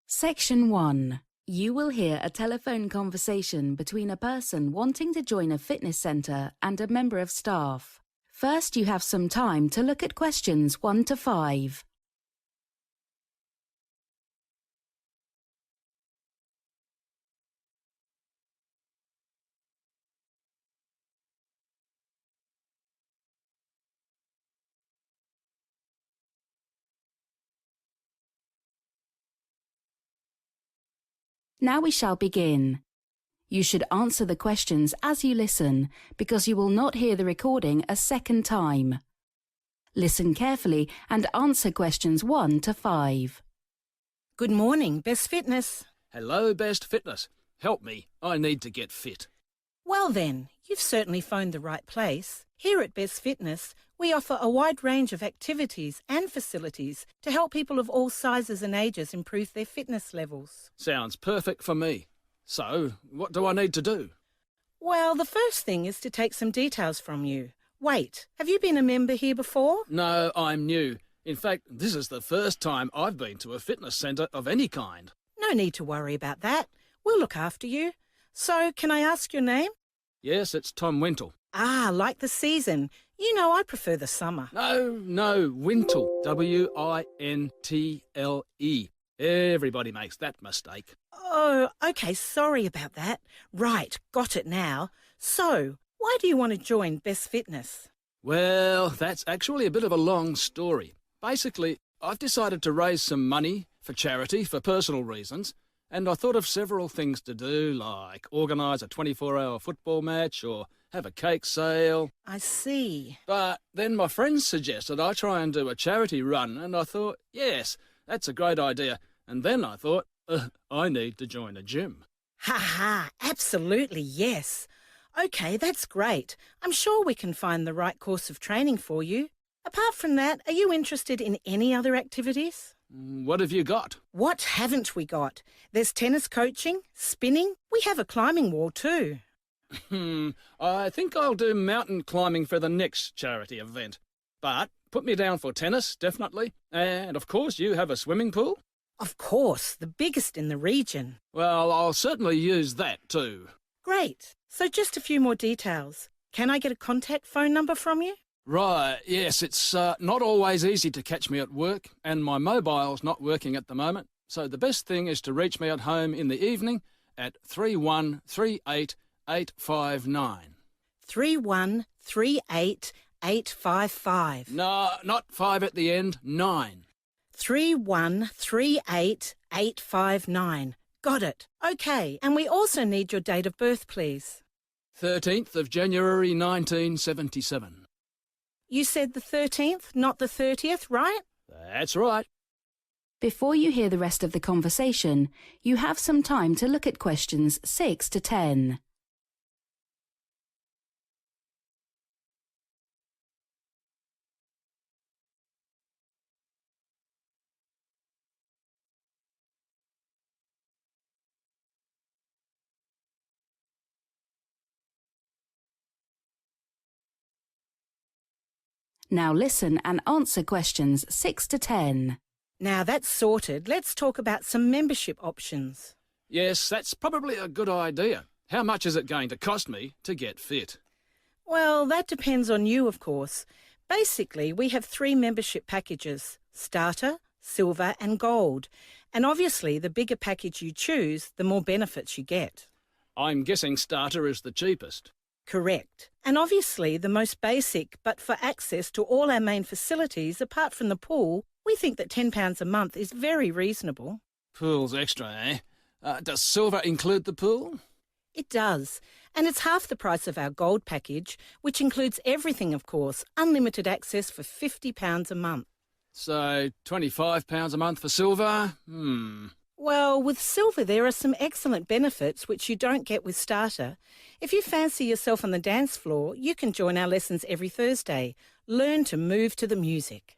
Section 1. You will hear a telephone conversation between a person wanting to join a fitness centre and a member of staff. First, you have some time to look at questions 1 to 5. Now we shall begin. You should answer the questions as you listen, because you will not hear the recording a second time. Listen carefully and answer questions 1 to 5. Good morning, Best Fitness. Hello, Best Fitness. Help me. I need to get fit. Well then, you've certainly phoned the right place. Here at Best Fitness, we offer a wide range of activities and facilities to help people of all sizes and ages improve their fitness levels. Sounds perfect for me. So, what do I need to do? Well, the first thing is to take some details from you. Wait, have you been a member here before? No, I'm new. In fact, this is the first time I've been to a fitness centre of any kind. No need to worry about that. We'll look after you. So, can I ask your name? Yes, it's Tom Wintle. Ah, like the season. You know I prefer the summer. No, Wintle. W-I-N-T-L-E. Everybody makes that mistake. Oh, okay, sorry about that. Right, got it now. So, why do you want to join Best Fitness? Well, that's actually a bit of a long story. Basically, I've decided to raise some money for charity for personal reasons, and I thought of several things to do, like organise a 24-hour football match or have a cake sale. I see. But then my friends suggested I try and do a charity run, and I thought, yes, that's a great idea. And then I thought, I need to join a gym. Ha, absolutely yes. Okay, that's great. I'm sure we can find the right course of training for you. Apart from that, are you interested in any other activities? What have you got? What haven't we got? There's tennis coaching, spinning. We have a climbing wall too. I think I'll do mountain climbing for the next charity event. But put me down for tennis, definitely. And of course you have a swimming pool. Of course, the biggest in the region. Well, I'll certainly use that too. Great. So just a few more details. Can I get a contact phone number from you? Right, yes, it's not always easy to catch me at work, and my mobile's not working at the moment, so the best thing is to reach me at home in the evening at 3138859. 3138855. No, not 5 at the end, 9. 3138859. Got it. Okay, and we also need your date of birth, please. 13th of January 1977. You said the 13th, not the 30th, right? That's right. Before you hear the rest of the conversation, you have some time to look at questions 6 to 10. Now listen and answer questions 6 to 10. Now that's sorted, let's talk about some membership options. Yes, that's probably a good idea. How much is it going to cost me to get fit? Well, that depends on you, of course. Basically, we have 3 membership packages: Starter, Silver and Gold. And obviously, the bigger package you choose, the more benefits you get. I'm guessing Starter is the cheapest. Correct. And obviously the most basic, but for access to all our main facilities apart from the pool, we think that £10 a month is very reasonable. Pool's extra, eh? Does Silver include the pool? It does. And it's half the price of our Gold package, which includes everything, of course, unlimited access for £50 a month. So, £25 a month for Silver? Well, with Silver there are some excellent benefits which you don't get with Starter. If you fancy yourself on the dance floor, you can join our lessons every Thursday. Learn to move to the music.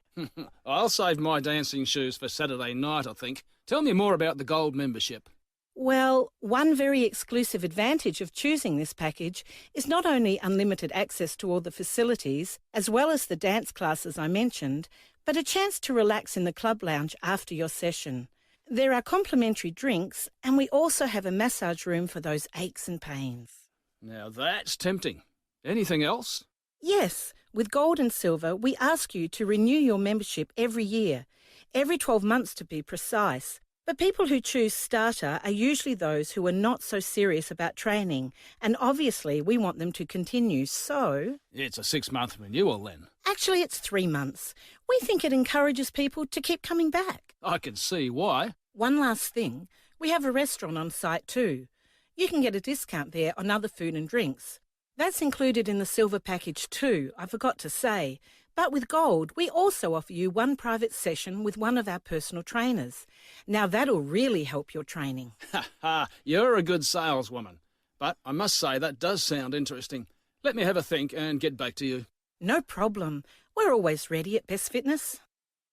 I'll save my dancing shoes for Saturday night, I think. Tell me more about the Gold membership. Well, one very exclusive advantage of choosing this package is not only unlimited access to all the facilities, as well as the dance classes I mentioned, but a chance to relax in the club lounge after your session. There are complimentary drinks, and we also have a massage room for those aches and pains. Now that's tempting. Anything else? Yes, with Gold and Silver, we ask you to renew your membership every year, every 12 months to be precise. But people who choose Starter are usually those who are not so serious about training, and obviously we want them to continue, so... It's a 6-month renewal then. Actually, it's 3 months. We think it encourages people to keep coming back. I can see why. One last thing, we have a restaurant on site too. You can get a discount there on other food and drinks. That's included in the Silver package too, I forgot to say. But with Gold, we also offer you one private session with one of our personal trainers. Now that'll really help your training. Ha ha, you're a good saleswoman. But I must say that does sound interesting. Let me have a think and get back to you. No problem. We're always ready at Best Fitness.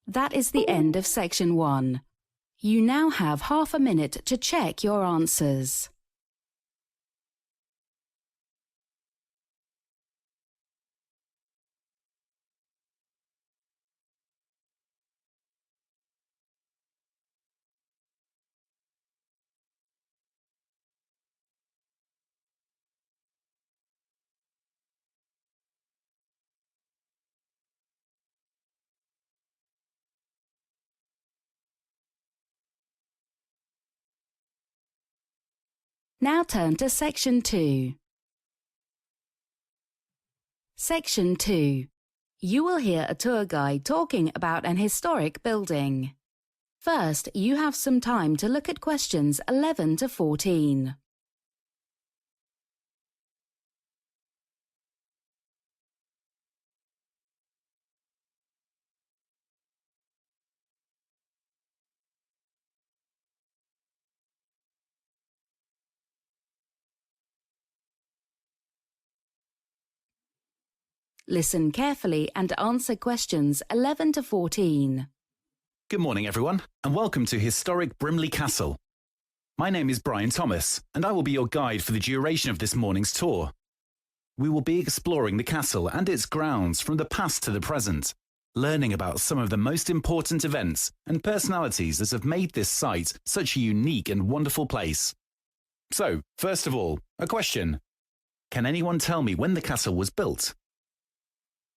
That is the end of section 1. You now have half a minute to check your answers. Now turn to Section 2. Section 2. You will hear a tour guide talking about an historic building. First, you have some time to look at questions 11 to 14. Listen carefully and answer questions 11 to 14. Good morning, everyone, and welcome to historic Brimley Castle. My name is Brian Thomas, and I will be your guide for the duration of this morning's tour. We will be exploring the castle and its grounds from the past to the present, learning about some of the most important events and personalities that have made this site such a unique and wonderful place. So, first of all, a question. Can anyone tell me when the castle was built?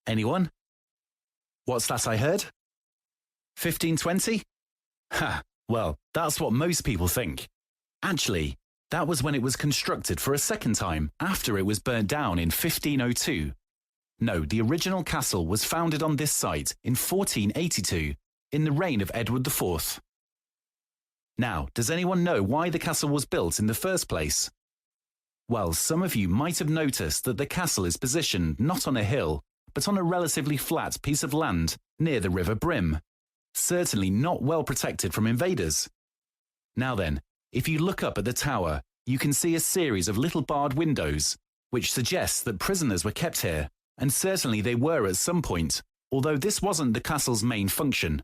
Anyone? What's that I heard? 1520? Ha, well, that's what most people think. Actually, that was when it was constructed for a second time after it was burnt down in 1502. No, the original castle was founded on this site in 1482, in the reign of Edward IV. Now, does anyone know why the castle was built in the first place? Well, some of you might have noticed that the castle is positioned not on a hill, but on a relatively flat piece of land near the River Brim, certainly not well protected from invaders. Now then, if you look up at the tower, you can see a series of little barred windows, which suggests that prisoners were kept here, and certainly they were at some point, although this wasn't the castle's main function.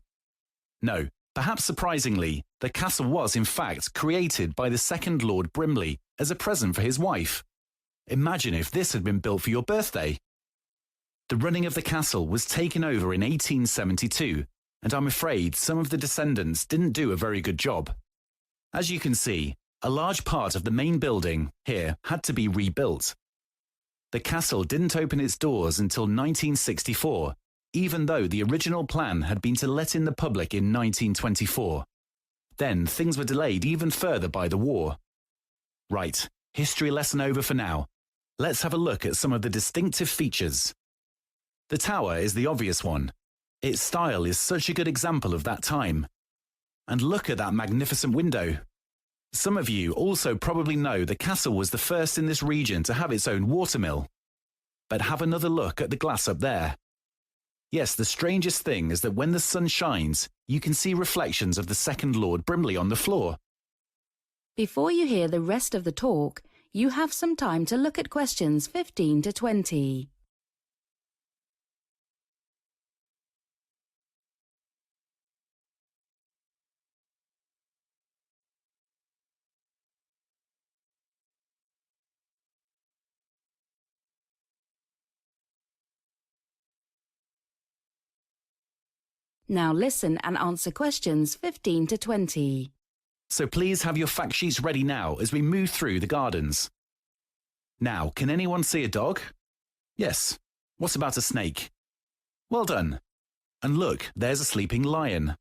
No, perhaps surprisingly, the castle was in fact created by the second Lord Brimley as a present for his wife. Imagine if this had been built for your birthday. The running of the castle was taken over in 1872, and I'm afraid some of the descendants didn't do a very good job. As you can see, a large part of the main building here had to be rebuilt. The castle didn't open its doors until 1964, even though the original plan had been to let in the public in 1924. Then things were delayed even further by the war. Right, history lesson over for now. Let's have a look at some of the distinctive features. The tower is the obvious one. Its style is such a good example of that time. And look at that magnificent window. Some of you also probably know the castle was the first in this region to have its own watermill. But have another look at the glass up there. Yes, the strangest thing is that when the sun shines, you can see reflections of the second Lord Brimley on the floor. Before you hear the rest of the talk, you have some time to look at questions 15 to 20. Now listen and answer questions 15 to 20. So please have your fact sheets ready now as we move through the gardens. Now, can anyone see a dog? Yes. What about a snake? Well done. And look, there's a sleeping lion.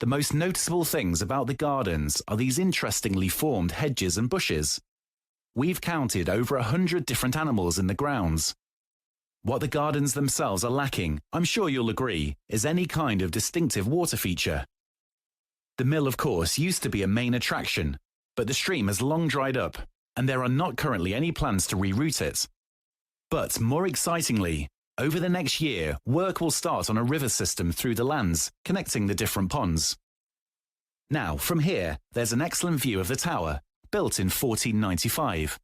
The most noticeable things about the gardens are these interestingly formed hedges and bushes. We've counted over 100 different animals in the grounds. What the gardens themselves are lacking, I'm sure you'll agree, is any kind of distinctive water feature. The mill, of course, used to be a main attraction, but the stream has long dried up, and there are not currently any plans to reroute it. But more excitingly, over the next year, work will start on a river system through the lands, connecting the different ponds. Now, from here, there's an excellent view of the tower, built in 1495.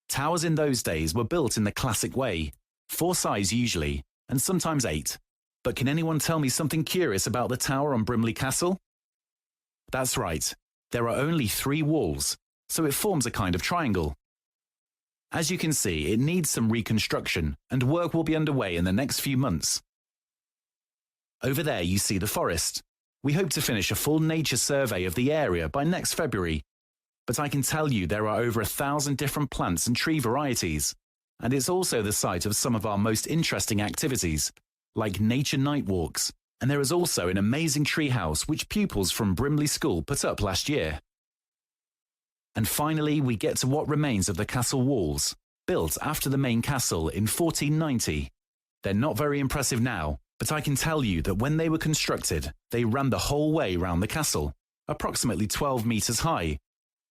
Towers in those days were built in the classic way, 4 sides usually, and sometimes 8. But can anyone tell me something curious about the tower on Brimley Castle? That's right, there are only 3 walls, so it forms a kind of triangle. As you can see, it needs some reconstruction, and work will be underway in the next few months. Over there you see the forest. We hope to finish a full nature survey of the area by next February, but I can tell you there are over 1,000 different plants and tree varieties, and it's also the site of some of our most interesting activities, like nature night walks, and there is also an amazing treehouse which pupils from Brimley School put up last year. And finally, we get to what remains of the castle walls, built after the main castle in 1490. They're not very impressive now, but I can tell you that when they were constructed, they ran the whole way round the castle, approximately 12 metres high,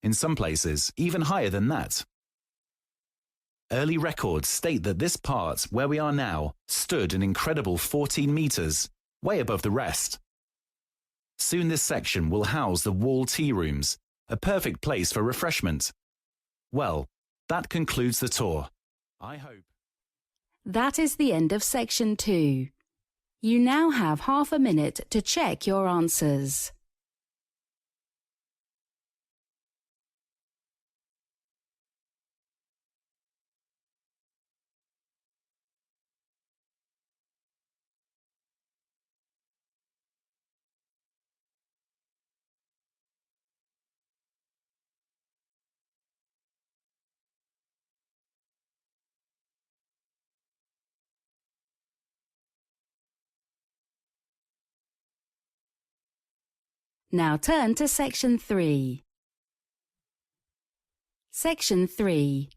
in some places even higher than that. Early records state that this part, where we are now, stood an incredible 14 metres, way above the rest. Soon this section will house the wall tea rooms, a perfect place for refreshment. Well, that concludes the tour. I hope. That is the end of section 2. You now have half a minute to check your answers. Now turn to section 3. Section 3.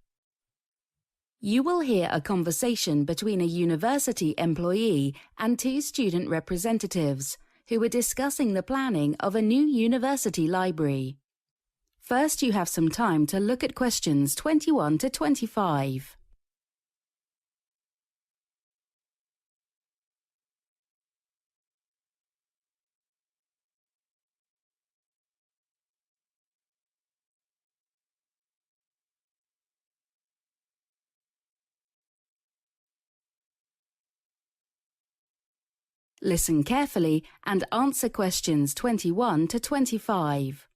You will hear a conversation between a university employee and 2 student representatives who are discussing the planning of a new university library. First, you have some time to look at questions 21 to 25. Listen carefully and answer questions 21 to 25.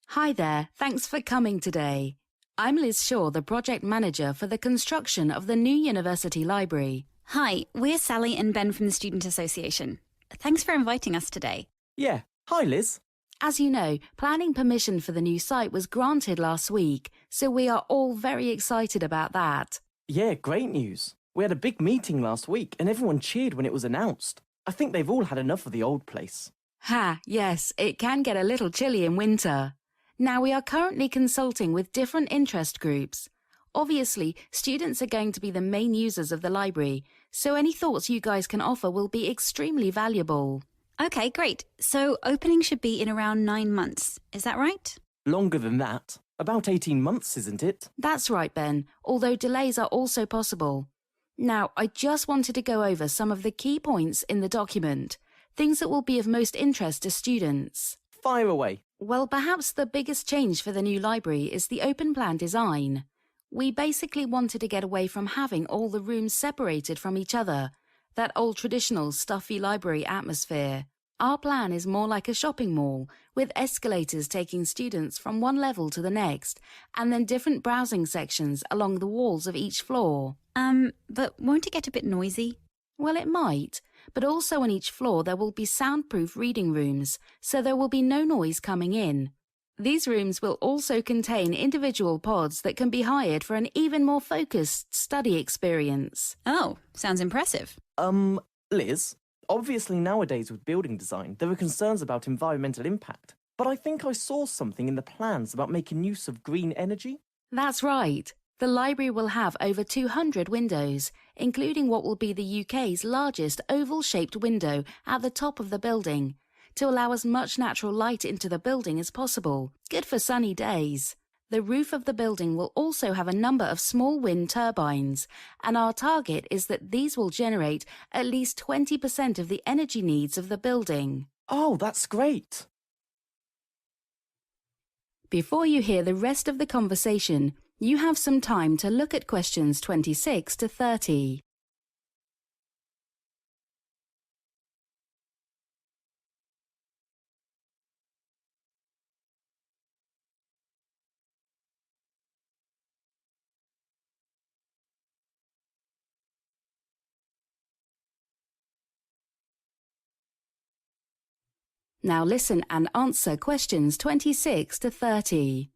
Hi there, thanks for coming today. I'm Liz Shaw, the project manager for the construction of the new university library. Hi, we're Sally and Ben from the Student Association. Thanks for inviting us today. Yeah, hi Liz. As you know, planning permission for the new site was granted last week, so we are all very excited about that. Yeah, great news. We had a big meeting last week and everyone cheered when it was announced. I think they've all had enough of the old place. Ha, yes, it can get a little chilly in winter. Now we are currently consulting with different interest groups. Obviously, students are going to be the main users of the library, so any thoughts you guys can offer will be extremely valuable. Okay, great. So opening should be in around 9 months. Is that right? Longer than that. About 18 months, isn't it? That's right, Ben, although delays are also possible. Now, I just wanted to go over some of the key points in the document, things that will be of most interest to students. Fire away. Well, perhaps the biggest change for the new library is the open plan design. We basically wanted to get away from having all the rooms separated from each other, that old traditional stuffy library atmosphere. Our plan is more like a shopping mall, with escalators taking students from one level to the next, and then different browsing sections along the walls of each floor. But won't it get a bit noisy? Well, it might, but also on each floor there will be soundproof reading rooms, so there will be no noise coming in. These rooms will also contain individual pods that can be hired for an even more focused study experience. Oh, sounds impressive. Liz, obviously nowadays with building design, there are concerns about environmental impact. But I think I saw something in the plans about making use of green energy. That's right. The library will have over 200 windows, including what will be the UK's largest oval-shaped window at the top of the building, to allow as much natural light into the building as possible. Good for sunny days. The roof of the building will also have a number of small wind turbines, and our target is that these will generate at least 20% of the energy needs of the building. Oh, that's great. Before you hear the rest of the conversation, you have some time to look at questions 26 to 30. Now listen and answer questions 26 to 30.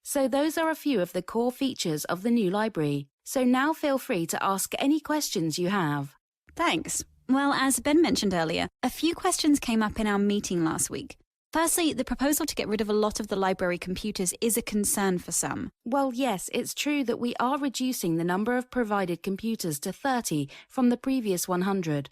So those are a few of the core features of the new library. So now feel free to ask any questions you have. Thanks. Well, as Ben mentioned earlier, a few questions came up in our meeting last week. Firstly, the proposal to get rid of a lot of the library computers is a concern for some. Well, yes, it's true that we are reducing the number of provided computers to 30 from the previous 100.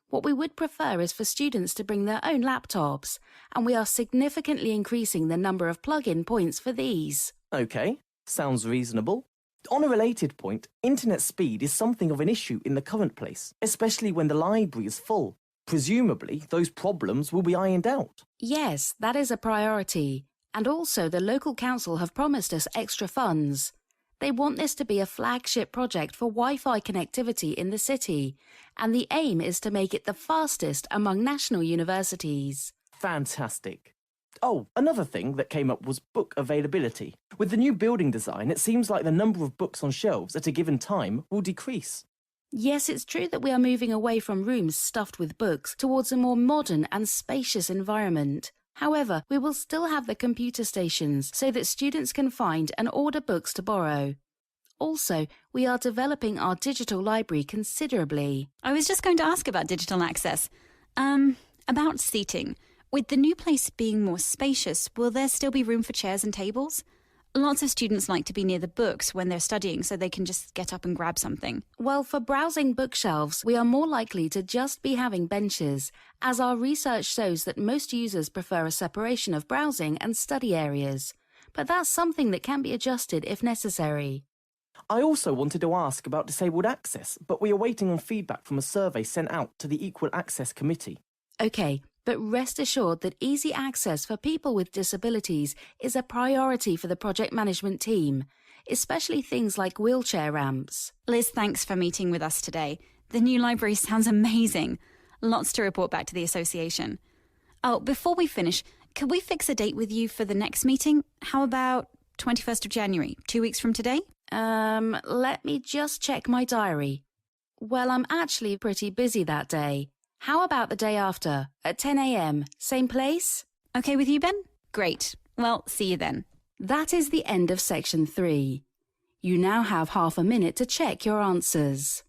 What we would prefer is for students to bring their own laptops, and we are significantly increasing the number of plug-in points for these. Okay, sounds reasonable. On a related point, internet speed is something of an issue in the current place, especially when the library is full. Presumably, those problems will be ironed out. Yes, that is a priority. And also the local council have promised us extra funds. They want this to be a flagship project for Wi-Fi connectivity in the city, and the aim is to make it the fastest among national universities. Fantastic. Oh, another thing that came up was book availability. With the new building design, it seems like the number of books on shelves at a given time will decrease. Yes, it's true that we are moving away from rooms stuffed with books towards a more modern and spacious environment. However, we will still have the computer stations so that students can find and order books to borrow. Also, we are developing our digital library considerably. I was just going to ask about digital access. About seating. With the new place being more spacious, will there still be room for chairs and tables? Lots of students like to be near the books when they're studying so they can just get up and grab something. Well, for browsing bookshelves, we are more likely to just be having benches, as our research shows that most users prefer a separation of browsing and study areas. But that's something that can be adjusted if necessary. I also wanted to ask about disabled access, but we are waiting on feedback from a survey sent out to the Equal Access Committee. Okay, but rest assured that easy access for people with disabilities is a priority for the project management team, especially things like wheelchair ramps. Liz, thanks for meeting with us today. The new library sounds amazing. Lots to report back to the association. Oh, before we finish, could we fix a date with you for the next meeting? How about 21st of January, 2 weeks from today? Let me just check my diary. Well, I'm actually pretty busy that day. How about the day after, at 10 a.m., same place? Okay with you, Ben? Great. Well, see you then. That is the end of section 3. You now have half a minute to check your answers.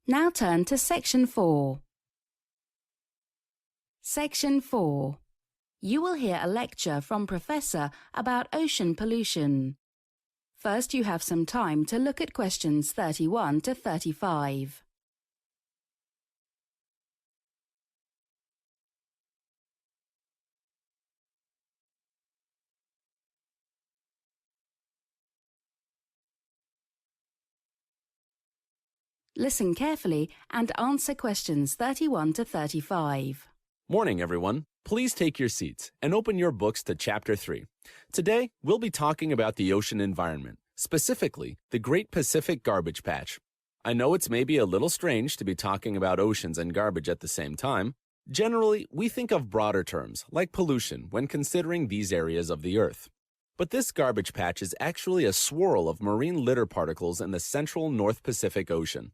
Now turn to section 4. Section 4. You will hear a lecture from Professor about ocean pollution. First, you have some time to look at questions 31 to 35. Listen carefully and answer questions 31 to 35. Morning, everyone. Please take your seats and open your books to Chapter 3. Today, we'll be talking about the ocean environment, specifically the Great Pacific Garbage Patch. I know it's maybe a little strange to be talking about oceans and garbage at the same time. Generally, we think of broader terms, like pollution, when considering these areas of the Earth. But this garbage patch is actually a swirl of marine litter particles in the central North Pacific Ocean.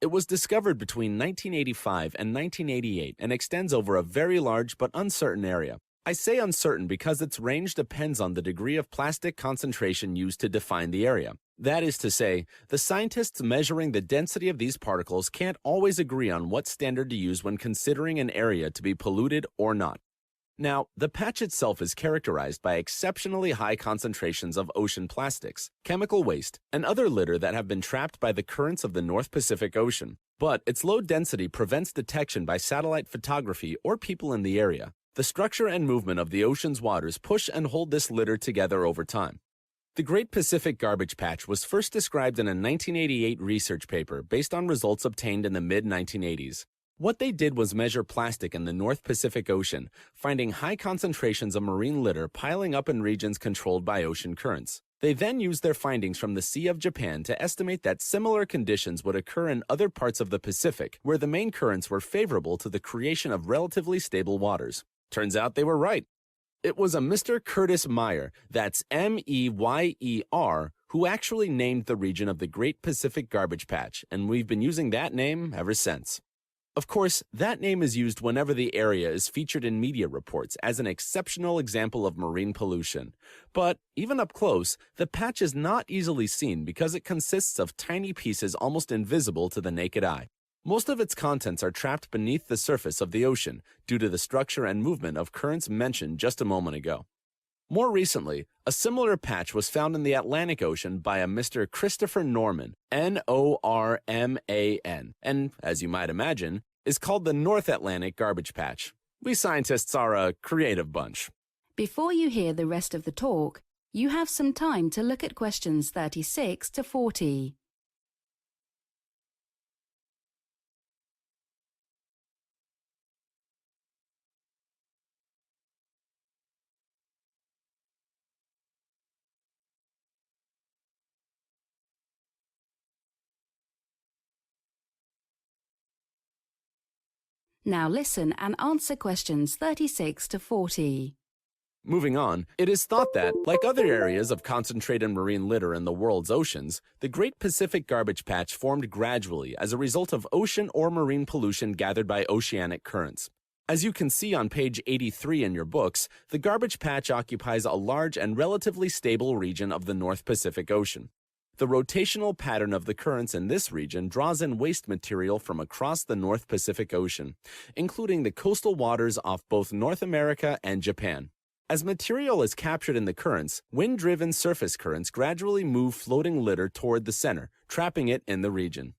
It was discovered between 1985 and 1988 and extends over a very large but uncertain area. I say uncertain because its range depends on the degree of plastic concentration used to define the area. That is to say, the scientists measuring the density of these particles can't always agree on what standard to use when considering an area to be polluted or not. Now, the patch itself is characterized by exceptionally high concentrations of ocean plastics, chemical waste, and other litter that have been trapped by the currents of the North Pacific Ocean. But its low density prevents detection by satellite photography or people in the area. The structure and movement of the ocean's waters push and hold this litter together over time. The Great Pacific Garbage Patch was first described in a 1988 research paper based on results obtained in the mid-1980s. What they did was measure plastic in the North Pacific Ocean, finding high concentrations of marine litter piling up in regions controlled by ocean currents. They then used their findings from the Sea of Japan to estimate that similar conditions would occur in other parts of the Pacific, where the main currents were favorable to the creation of relatively stable waters. Turns out they were right. It was a Mr. Curtis Meyer, that's M-E-Y-E-R, who actually named the region of the Great Pacific Garbage Patch, and we've been using that name ever since. Of course, that name is used whenever the area is featured in media reports as an exceptional example of marine pollution. But even up close, the patch is not easily seen because it consists of tiny pieces almost invisible to the naked eye. Most of its contents are trapped beneath the surface of the ocean due to the structure and movement of currents mentioned just a moment ago. More recently, a similar patch was found in the Atlantic Ocean by a Mr. Christopher Norman, N-O-R-M-A-N, and, as you might imagine, is called the North Atlantic Garbage Patch. We scientists are a creative bunch. Before you hear the rest of the talk, you have some time to look at questions 36 to 40. Now listen and answer questions 36 to 40. Moving on, it is thought that, like other areas of concentrated marine litter in the world's oceans, the Great Pacific Garbage Patch formed gradually as a result of ocean or marine pollution gathered by oceanic currents. As you can see on page 83 in your books, the garbage patch occupies a large and relatively stable region of the North Pacific Ocean. The rotational pattern of the currents in this region draws in waste material from across the North Pacific Ocean, including the coastal waters off both North America and Japan. As material is captured in the currents, wind-driven surface currents gradually move floating litter toward the center, trapping it in the region.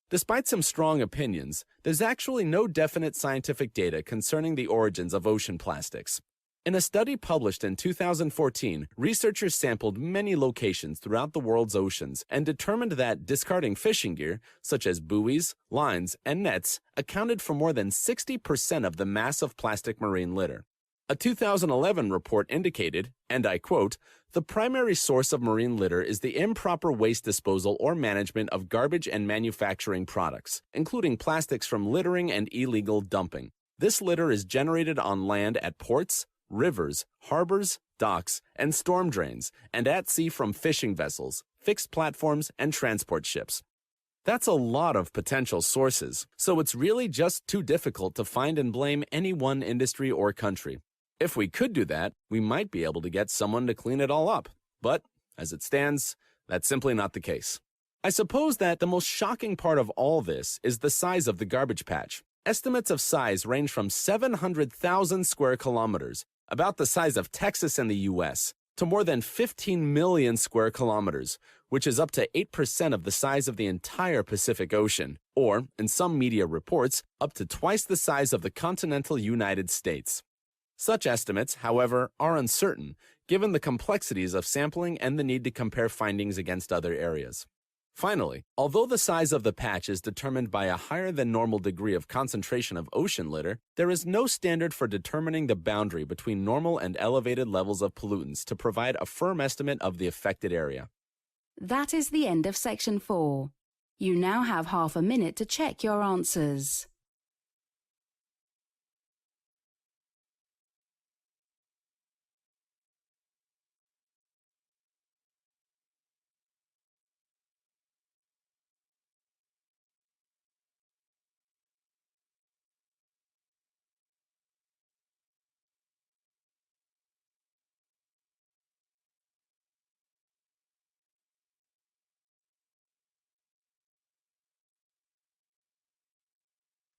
Despite some strong opinions, there's actually no definite scientific data concerning the origins of ocean plastics. In a study published in 2014, researchers sampled many locations throughout the world's oceans and determined that discarding fishing gear, such as buoys, lines, and nets, accounted for more than 60% of the mass of plastic marine litter. A 2011 report indicated, and I quote, "The primary source of marine litter is the improper waste disposal or management of garbage and manufacturing products, including plastics from littering and illegal dumping. This litter is generated on land at ports, rivers, harbors, docks, and storm drains, and at sea from fishing vessels, fixed platforms, and transport ships." That's a lot of potential sources, so it's really just too difficult to find and blame any one industry or country. If we could do that, we might be able to get someone to clean it all up. But, as it stands, that's simply not the case. I suppose that the most shocking part of all this is the size of the garbage patch. Estimates of size range from 700,000 square kilometers, about the size of Texas in the U.S., to more than 15 million square kilometers, which is up to 8% of the size of the entire Pacific Ocean, or, in some media reports, up to twice the size of the continental United States. Such estimates, however, are uncertain, given the complexities of sampling and the need to compare findings against other areas. Finally, although the size of the patch is determined by a higher than normal degree of concentration of ocean litter, there is no standard for determining the boundary between normal and elevated levels of pollutants to provide a firm estimate of the affected area. That is the end of section 4. You now have half a minute to check your answers.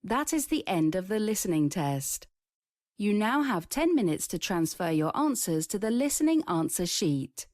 That is the end of the listening test. You now have 10 minutes to transfer your answers to the listening answer sheet.